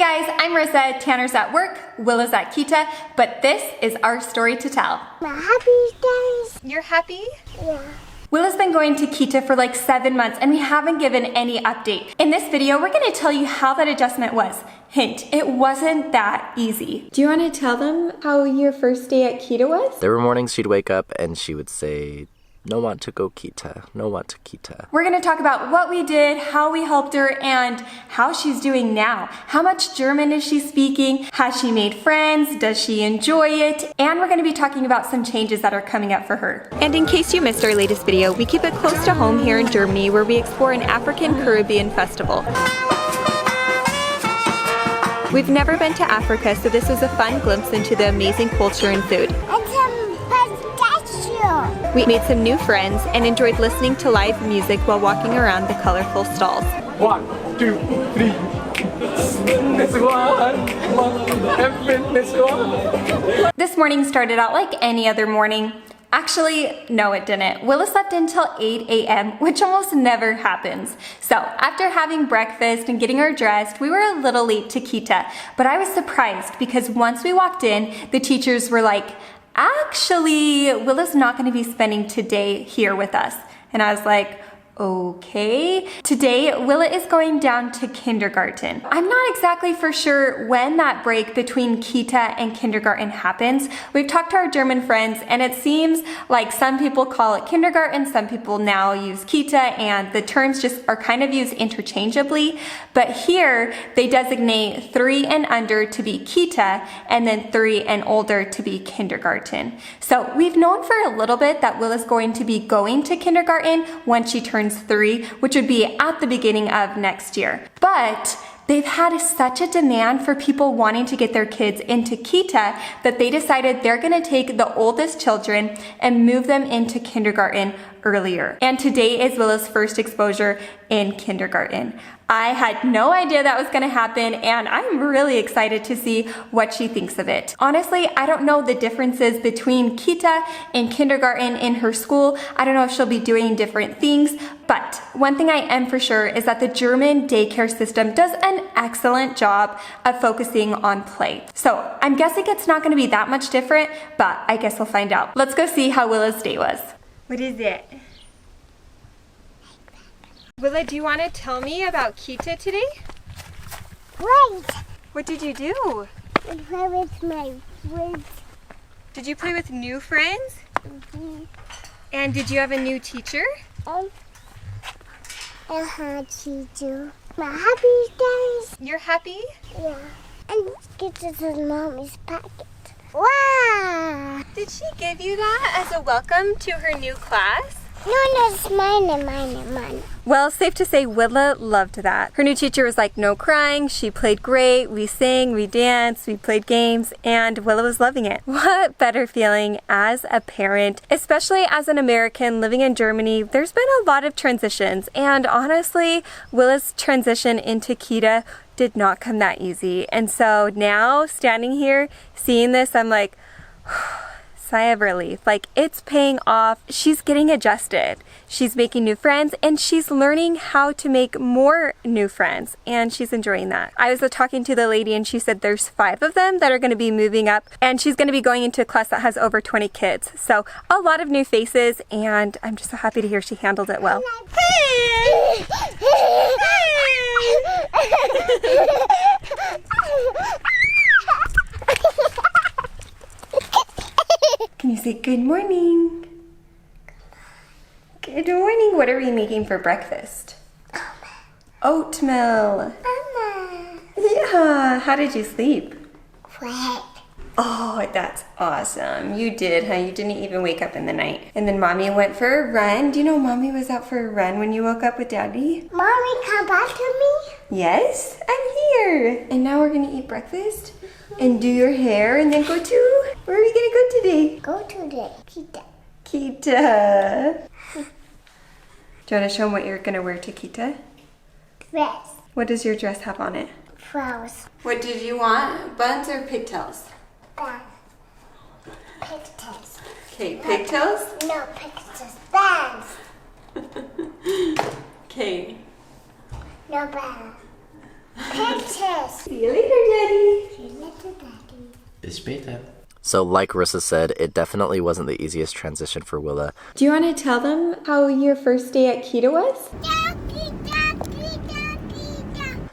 guys, I'm Risa. Tanner's at work, Willa's at Kita, but this is our story to tell. I'm happy, guys. You're happy? Yeah. Willa's been going to Kita for like 7 months and we haven't given any update. In this video, we're gonna tell you how that adjustment was. Hint, it wasn't that easy. Do you wanna tell them how your first day at Kita was? There were mornings she'd wake up and she would say, "No want to go Kita, no want to Kita." We're gonna talk about what we did, how we helped her, and how she's doing now. How much German is she speaking? Has she made friends? Does she enjoy it? And we're gonna be talking about some changes that are coming up for her. And in case you missed our latest video, we keep it close to home here in Germany where we explore an African Caribbean festival. We've never been to Africa, so this was a fun glimpse into the amazing culture and food. We made some new friends and enjoyed listening to live music while walking around the colorful stalls. 1, 2, 3. This morning started out like any other morning. Actually, no it didn't. Willa slept until 8 a.m., which almost never happens. So after having breakfast and getting her dressed, we were a little late to Kita, but I was surprised because once we walked in, the teachers were like, "Actually, Willa's not going to be spending today here with us." And I was like, okay. Today, Willa is going down to kindergarten. I'm not exactly for sure when that break between Kita and kindergarten happens. We've talked to our German friends and it seems like some people call it kindergarten, some people now use Kita, and the terms just are kind of used interchangeably. But here, they designate 3 and under to be Kita and then 3 and older to be kindergarten. So we've known for a little bit that Willa's going to be going to kindergarten when she turns 3, which would be at the beginning of next year. But they've had such a demand for people wanting to get their kids into Kita that they decided they're gonna take the oldest children and move them into kindergarten earlier. And today is Willa's first exposure in kindergarten. I had no idea that was gonna happen and I'm really excited to see what she thinks of it. Honestly, I don't know the differences between Kita and kindergarten in her school. I don't know if she'll be doing different things, but one thing I am for sure is that the German daycare system does an excellent job of focusing on play. So I'm guessing it's not gonna be that much different, but I guess we'll find out. Let's go see how Willa's day was. What is it? Willa, do you want to tell me about Kita today? Right. What did you do? I play with my friends. Did you play with new friends? Mm-hmm. And did you have a new teacher? I had to do. I'm happy, guys. You're happy? Yeah. And get this in mommy's packet. Wow. Did she give you that as a welcome to her new class? No, it's mine. Well, safe to say Willa loved that. Her new teacher was like, no crying, she played great, we sang, we danced, we played games, and Willa was loving it. What better feeling as a parent, especially as an American living in Germany. There's been a lot of transitions, and honestly, Willa's transition into Kita did not come that easy. And so now, standing here, seeing this, I'm like, sigh of relief. Like, it's paying off. She's getting adjusted. She's making new friends and she's learning how to make more new friends, and she's enjoying that. I was talking to the lady and she said there's 5 of them that are going to be moving up, and she's going to be going into a class that has over 20 kids. So a lot of new faces, and I'm just so happy to hear she handled it well. Can you say good morning? Good morning. What are we making for breakfast? Oatmeal. Mama. Yeah. How did you sleep? What? Oh, that's awesome. You did, huh? You didn't even wake up in the night. And then Mommy went for a run. Do you know Mommy was out for a run when you woke up with Daddy? Mommy, come back to me? Yes, I'm here. And now we're gonna eat breakfast and do your hair and then go to, where are we gonna go today? Go to the Kita. Kita. Do you want to show them what you're gonna wear to Kita? Dress. What does your dress have on it? Flowers. What did you want? Buns or pigtails? Band. Pigtails. Okay, pigtails? No, pigtails. Bands. Okay. No band. Pigtails. See you later. Bis später. So like Risa said, it definitely wasn't the easiest transition for Willa. Do you want to tell them how your first day at Kita was?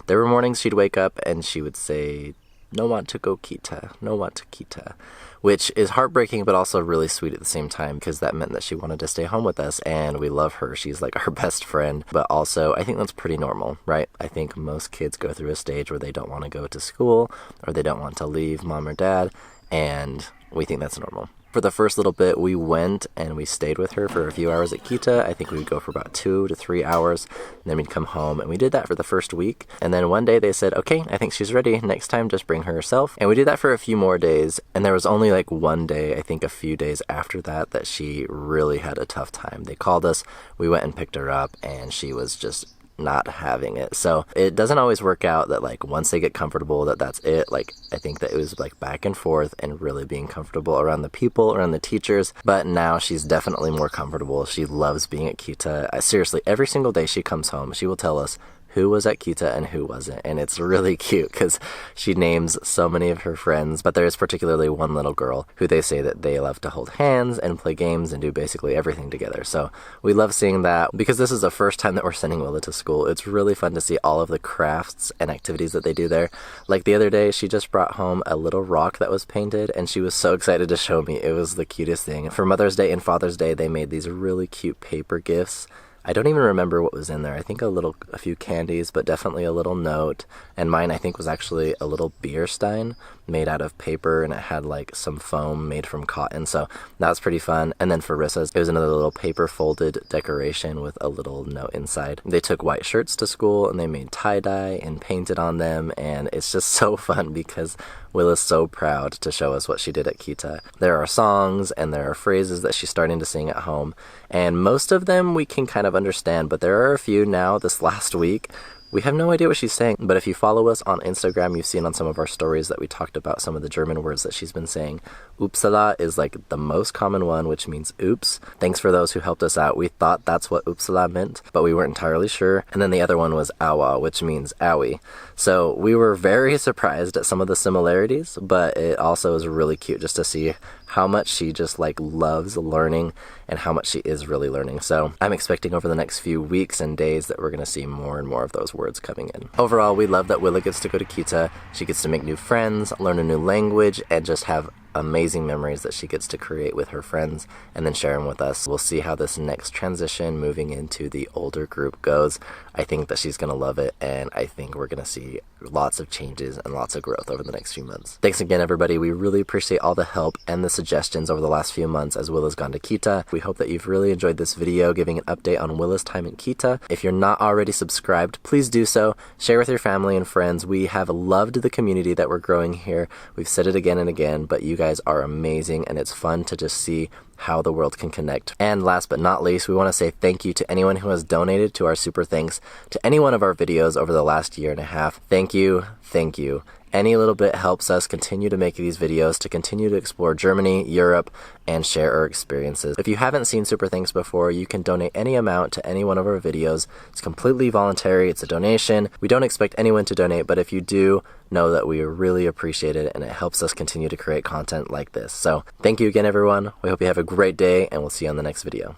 There were mornings she'd wake up and she would say, "No want to go Kita, no want to Kita," which is heartbreaking but also really sweet at the same time because that meant that she wanted to stay home with us, and we love her. She's like our best friend, but also I think that's pretty normal, right? I think most kids go through a stage where they don't want to go to school or they don't want to leave mom or dad, and we think that's normal. For the first little bit, we went and we stayed with her for a few hours at Kita. I think we would go for about 2 to 3 hours, and then we'd come home, and we did that for the first week. And then one day they said, okay, I think she's ready. Next time, just bring her herself. And we did that for a few more days, and there was only like one day, I think a few days after that, that she really had a tough time. They called us, we went and picked her up, and she was just not having it. So it doesn't always work out that like once they get comfortable that's it. Like I think that it was like back and forth and really being comfortable around the people, around the teachers, but now she's definitely more comfortable. She loves being at Kita. Seriously, every single day she comes home, she will tell us who was at Kita and who wasn't, and it's really cute because she names so many of her friends, but there's particularly one little girl who they say that they love to hold hands and play games and do basically everything together. So we love seeing that. Because this is the first time that we're sending Willa to school, it's really fun to see all of the crafts and activities that they do there. Like the other day, she just brought home a little rock that was painted, and she was so excited to show me. It was the cutest thing. For Mother's Day and Father's Day, they made these really cute paper gifts. I don't even remember what was in there. I think a few candies, but definitely a little note. And mine, I think, was actually a little beer stein made out of paper, and it had like some foam made from cotton. So that was pretty fun. And then for Risa's, it was another little paper folded decoration with a little note inside. They took white shirts to school and they made tie-dye and painted on them. And it's just so fun because Willa's so proud to show us what she did at Kita. There are songs and there are phrases that she's starting to sing at home, and most of them we can kind of understand, but there are a few now this last week we have no idea what she's saying. But if you follow us on Instagram, you've seen on some of our stories that we talked about some of the German words that she's been saying. Uppsala is like the most common one, which means oops. Thanks for those who helped us out. We thought that's what Uppsala meant, but we weren't entirely sure. And then the other one was aua, which means owie. So we were very surprised at some of the similarities, but it also is really cute just to see how much she just like loves learning and how much she is really learning. So I'm expecting over the next few weeks and days that we're going to see more and more of those words coming in. Overall, we love that Willa gets to go to Kita. She gets to make new friends, learn a new language, and just have amazing memories that she gets to create with her friends and then share them with us. We'll see how this next transition moving into the older group goes. I think that she's going to love it, and I think we're going to see lots of changes and lots of growth over the next few months. Thanks again, everybody. We really appreciate all the help and the suggestions over the last few months as Willa's gone to Kita. We hope that you've really enjoyed this video giving an update on Willa's time in Kita. If you're not already subscribed, please do so. Share with your family and friends. We have loved the community that we're growing here. We've said it again and again, but you guys are amazing, and it's fun to just see how the world can connect. And last but not least, we want to say thank you to anyone who has donated to our Super Thanks to any one of our videos over the last year and a half. Thank you. Thank you. Any little bit helps us continue to make these videos, to continue to explore Germany, Europe, and share our experiences. If you haven't seen Super Thanks before, you can donate any amount to any one of our videos. It's completely voluntary. It's a donation. We don't expect anyone to donate, but if you do, know that we really appreciate it, and it helps us continue to create content like this. So thank you again, everyone. We hope you have a great day, and we'll see you on the next video.